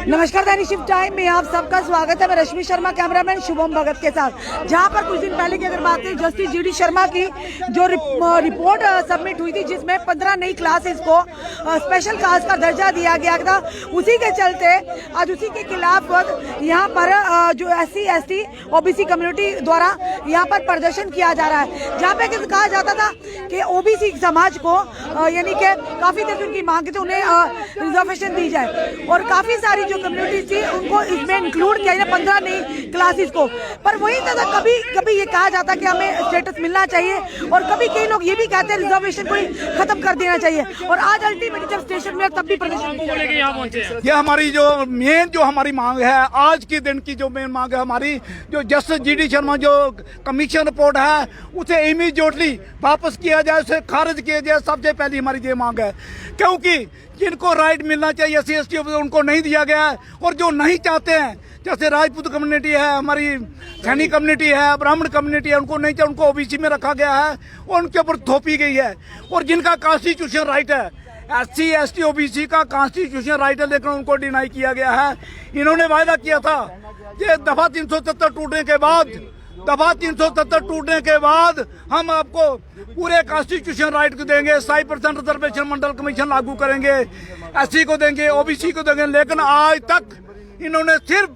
नमस्कार दैनिक shift time में आप सबका स्वागत है। मैं रश्मि शर्मा, कैमरामैन शुभम भगत के साथ। जहां पर कुछ दिन पहले की अगर बात करें, जस्टिस जीडी शर्मा की जो रिपोर्ट सबमिट हुई थी, जिसमें 15 नई क्लासेस को स्पेशल क्लास का दर्जा दिया गया था, उसी के चलते आज उसी के खिलाफ यहाँ पर जो SC ST OBC कम्युनिटी द्वारा यहाँ पर प्रदर्शन किया जा रहा है, जहाँ पे कहा जाता था कि OBC समाज को यानी कि काफी देर उनकी मांग थी, उन्हें रिजर्वेशन दी जाए और काफी सारी जो कम्युनिटी थी उनको इसमें इंक्लूड किया जाए 15 नई क्लासेस को। पर वही था, कभी कभी ये कहा जाता कि हमें स्टेटस मिलना चाहिए और कभी कई लोग ये भी कहते हैं रिजर्वेशन को ही खत्म कर देना चाहिए। और आज अल्टीमेटली जब स्टेशन में तब भी प्रदर्शन, ये हमारी जो मेन जो हमारी मांग है, आज के दिन की जो मेन मांग है हमारी, जो जस्टिस जीडी शर्मा जो कमीशन रिपोर्ट है उसे इमीडिएटली वापस किया जाए, उसे खारिज किया जाए। सबसे पहली हमारी ये मांग है, क्योंकि जिनको राइट मिलना चाहिए SC ST उनको नहीं दिया गया है। और जो नहीं चाहते हैं, जैसे राजपूत कम्युनिटी है, हमारी सैनिक कम्युनिटी है, ब्राह्मण कम्युनिटी है, उनको नहीं चाहिए, उनको OBC में रखा गया है और उनके ऊपर थोपी गई है। और जिनका कॉन्स्टिट्यूशन राइट है, SC ST OBC का कॉन्स्टिट्यूशन राइट है, लेकिन उनको डिनाई किया गया है। इन्होंने वायदा किया था कि दफा 370 टूटने के बाद हम आपको पूरे कॉन्स्टिट्यूशन राइट को देंगे, 100% रिजर्वेशन मंडल कमीशन लागू करेंगे, SC को देंगे, OBC को देंगे। लेकिन आज तक इन्होंने सिर्फ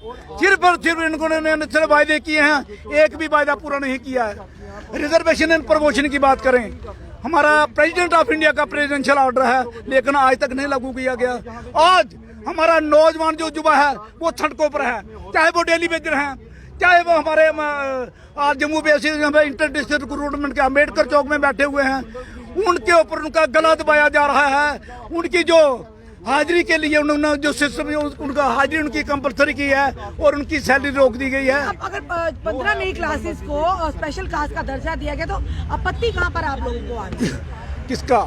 इन्होंने वायदे किए हैं, एक भी वायदा पूरा नहीं किया है। रिजर्वेशन एंड प्रमोशन की बात करें, हमारा प्रेसिडेंट ऑफ इंडिया का प्रेसिडेंशियल ऑर्डर है, लेकिन आज तक नहीं लागू किया गया। आज हमारा नौजवान जो युवा है वो सड़कों पर है, चाहे वो डेली वेजर हैं, चाहे वो हमारे आज Jammu basis inter district recruitment के अम्बेडकर चौक में बैठे हुए हैं, उनके ऊपर उनका गला दबाया जा रहा है। उनकी जो हाजिरी के लिए उन्होंने जो सिस्टम उनका हाजिरी उनकी कंपलसरी की है और उनकी सैलरी रोक दी गई है। अगर 15 नई क्लासेस को स्पेशल क्लास का दर्जा दिया गया तो आपत्ति कहाँ पर आप लोगों को आ रही है? किसका?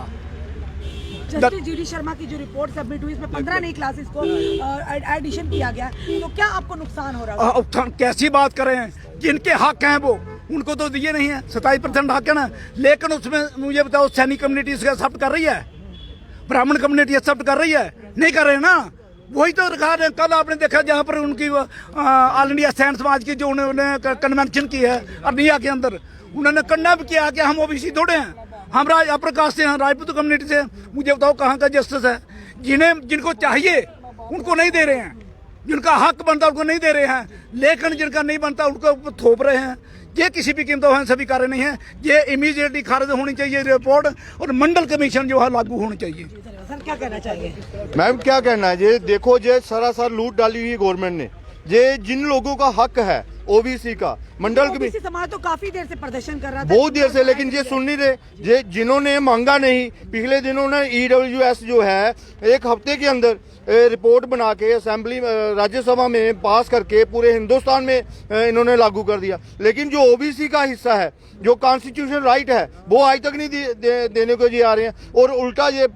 जस्टिस जीडी शर्मा की जो रिपोर्ट सबमिट हुई, इसमें 15 नई क्लासेस को एडिशन किया गया, तो क्या आपको नुकसान हो रहा है? कैसी बात कर रहे हैं? जिनके हक हैं वो उनको तो दिए नहीं है, 27% हक है ना। लेकिन उसमें मुझे बताओ, सैनिक कम्युनिटी एक्सेप्ट कर रही है, ब्राह्मण कम्युनिटी एक्सेप्ट कर रही है? नहीं कर रहे ना। वही तो रखा रहे। कल आपने देखा जहाँ पर उनकी ऑल इंडिया सैन समाज की जो उन्होंने कन्वेंशन की है अर्निया के अंदर, उन्होंने कंडेम किया कि हम OBC थोड़े हैं, हम अपर कास्ट से हैं, राजपूत कम्युनिटी से। मुझे बताओ कहाँ का जस्टिस है? जिनको चाहिए उनको नहीं दे रहे हैं, जिनका हक बनता उनको नहीं दे रहे हैं, लेकिन जिनका नहीं बनता उनको थोप रहे हैं। ये किसी भी कीमत है, सभी कार्य नहीं है। ये इमीडिएटली खारिज होनी चाहिए रिपोर्ट, और मंडल कमीशन जो है लागू होनी चाहिए। सर क्या कहना चाहिए? मैम क्या कहना है? ये देखो, ये सरासर लूट डाली हुई गवर्नमेंट ने। ये जिन लोगों का हक है OBC का, मंडल OBC समाज तो काफी देर से प्रदर्शन कर रहा था, बहुत देर से, लेकिन ये सुन नहीं रहे। ये जिन्होंने मांगा नहीं, पिछले दिनों ने EWS जो है 1 हफ्ते के अंदर रिपोर्ट बना के असेंबली राज्यसभा में पास करके पूरे हिंदुस्तान में इन्होंने लागू कर दिया। लेकिन जो OBC का हिस्सा है, जो कॉन्स्टिट्यूशन राइट है, वो आज तक नहीं देने को जी आ रहे हैं। और उल्टा ये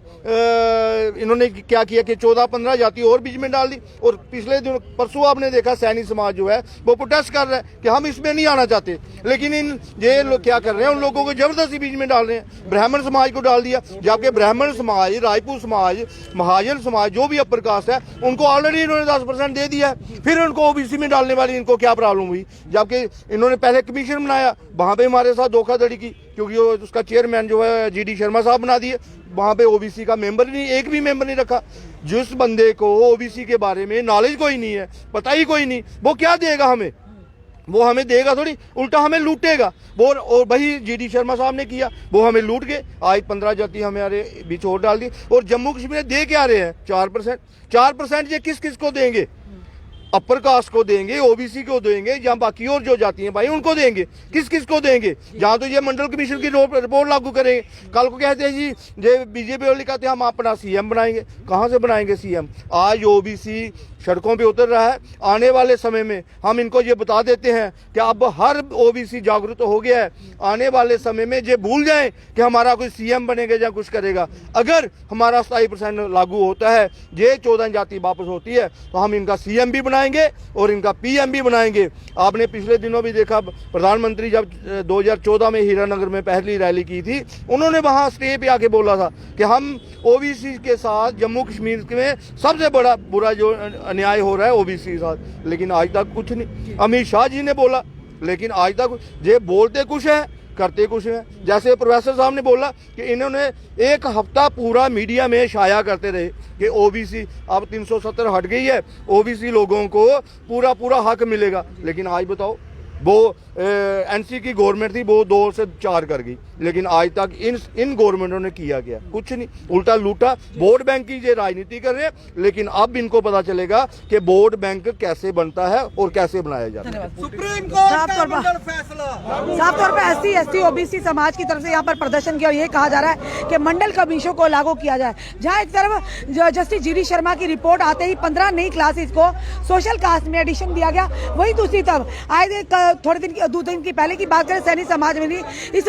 इन्होंने क्या किया कि 14-15 जाति और बीच में डाल दी। और पिछले दिन परसों आपने देखा सैनिक समाज जो है वो प्रोटेस्ट कर रहा है कि हम इसमें नहीं आना चाहते, लेकिन ये लोग क्या कर रहे हैं, उन लोगों को जबरदस्ती बीच में डाल रहे हैं। ब्राह्मण समाज को डाल दिया, जबकि ब्राह्मण समाज, राजपूत समाज, महाजन समाज जो भी अपर कास्ट है, उनको ऑलरेडी इन्होंने 10% दे दिया है। फिर उनको OBC में डालने वाली इनको क्या प्रॉब्लम हुई? जबकि इन्होंने पहले कमीशन बनाया, वहां पे हमारे साथ धोखाधड़ी की, क्योंकि उसका चेयरमैन जो है GD शर्मा साहब बना दिए। वहां पे OBC का मेंबर नहीं, एक भी मेंबर नहीं रखा। जिस बंदे को OBC के बारे में नॉलेज कोई नहीं है, पता ही कोई नहीं, वो क्या देगा हमें? वो हमें देगा थोड़ी, उल्टा हमें लूटेगा। वो और वही GD शर्मा साहब ने किया, वो हमें लूट के आज 15 जाति हमारे बीच और डाल दी। और जम्मू कश्मीर दे क्या रहे हैं? 4%। ये किस किस को देंगे? अपर कास्ट को देंगे, OBC को देंगे, या बाकी और जो जाती हैं भाई उनको देंगे? किस किस को देंगे? जहाँ तो ये मंडल कमीशन की रिपोर्ट लागू करेंगे। कल को कहते हैं जी ये BJP वाले कहते हैं हम अपना CM बनाएंगे। कहाँ से बनाएंगे CM? आज OBC सड़कों पे उतर रहा है। आने वाले समय में हम इनको ये बता देते हैं कि अब हर OBC जागरूक हो गया है। आने वाले समय में ये भूल जाएं कि हमारा कोई CM बनेगा या कुछ करेगा। अगर हमारा 27% लागू होता है, ये 14 जाति वापस होती है, तो हम इनका CM भी बनाएंगे और इनका PM भी बनाएंगे। आपने पिछले दिनों भी देखा, प्रधानमंत्री जब 2014 में हीरानगर में पहली रैली की थी, उन्होंने वहां स्टेज पे आके बोला था कि हम OBC के साथ जम्मू कश्मीर में सबसे बड़ा बुरा जो अन्याय हो रहा है ओबीसी के साथ, लेकिन आज तक कुछ नहीं। अमित शाह जी ने बोला, लेकिन आज तक ये बोलते कुछ है करते कुछ है। जैसे प्रोफेसर साहब ने बोला कि इन्होंने एक हफ्ता पूरा मीडिया में शाया करते रहे कि ओबीसी अब 370 हट गई है, ओबीसी लोगों को पूरा पूरा हक मिलेगा, लेकिन आज बताओ वो एनसी की गवर्नमेंट थी, वो 2 से 4 कर गई, लेकिन आज तक इन गवर्नमेंटों ने किया गया कुछ नहीं, उल्टा लूटा। वोट बैंक की ये राजनीति कर रहे हैं, लेकिन अब इनको पता चलेगा कि वोट बैंक कैसे बनता है और कैसे बनाया जाता है। सुप्रीम कोर्ट का मंडल फैसला साफ तौर पर SC OBC समाज की तरफ से यहाँ पर प्रदर्शन किया और ये कहा जा रहा है कि मंडल कमीशन को लागू किया जाए। जहाँ एक तरफ जस्टिस GD शर्मा की रिपोर्ट आते ही 15 नई क्लासेस को सोशल कास्ट में एडिशन दिया गया, वही दूसरी तरफ आए थोड़े दिन 2 दिन की पहले की बात करें, सैनी समाज में भी इस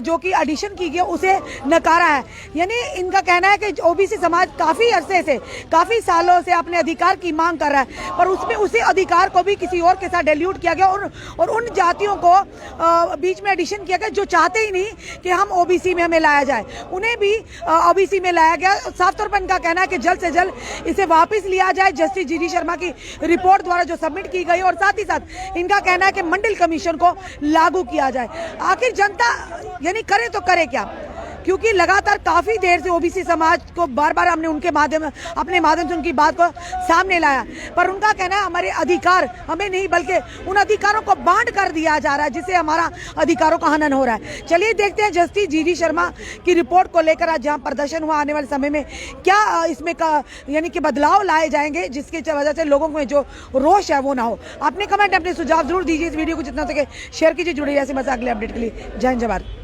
जो कि एडिशन की गई उसे नकारा है। यानी इनका कहना है कि ओबीसी समाज काफी अरसे से, काफी सालों से अपने अधिकार की मांग कर रहा है, पर उसमें उसी अधिकार को भी किसी और के साथ डाइल्यूट किया गया और उन जातियों को बीच में एडिशन किया गया जो चाहते ही नहीं कि हम ओबीसी में हमें लाया जाए, उन्हें भी ओबीसी में लाया गया। साफ तौर पर इनका कहना है कि जल्द से जल्द इसे वापस लिया जाए जस्टिस GD शर्मा की रिपोर्ट द्वारा जो सबमिट की गई, और साथ ही साथ इनका कहना है कि मंडल कमीशन को लागू किया जाए। आखिर जनता यानी करे तो करे क्या, क्योंकि लगातार काफी देर से ओबीसी समाज को बार बार हमने अपने माध्यम से उनकी बात को सामने लाया, पर उनका कहना है हमारे अधिकार हमें नहीं बल्कि उन अधिकारों को बांट कर दिया जा रहा है जिससे हमारा अधिकारों का हनन हो रहा है। चलिए देखते हैं जस्टिस GD शर्मा की रिपोर्ट को लेकर आज जहां प्रदर्शन हुआ, आने वाले समय में क्या इसमें यानी कि बदलाव लाए जाएंगे जिसकी वजह से लोगों में जो रोष है वो ना हो। अपने कमेंट अपने सुझाव जरूर दीजिए, इस वीडियो को जितना सके शेयर कीजिए। जुड़े ऐसे मजा अगले अपडेट के लिए। जय हिंद जय भारत।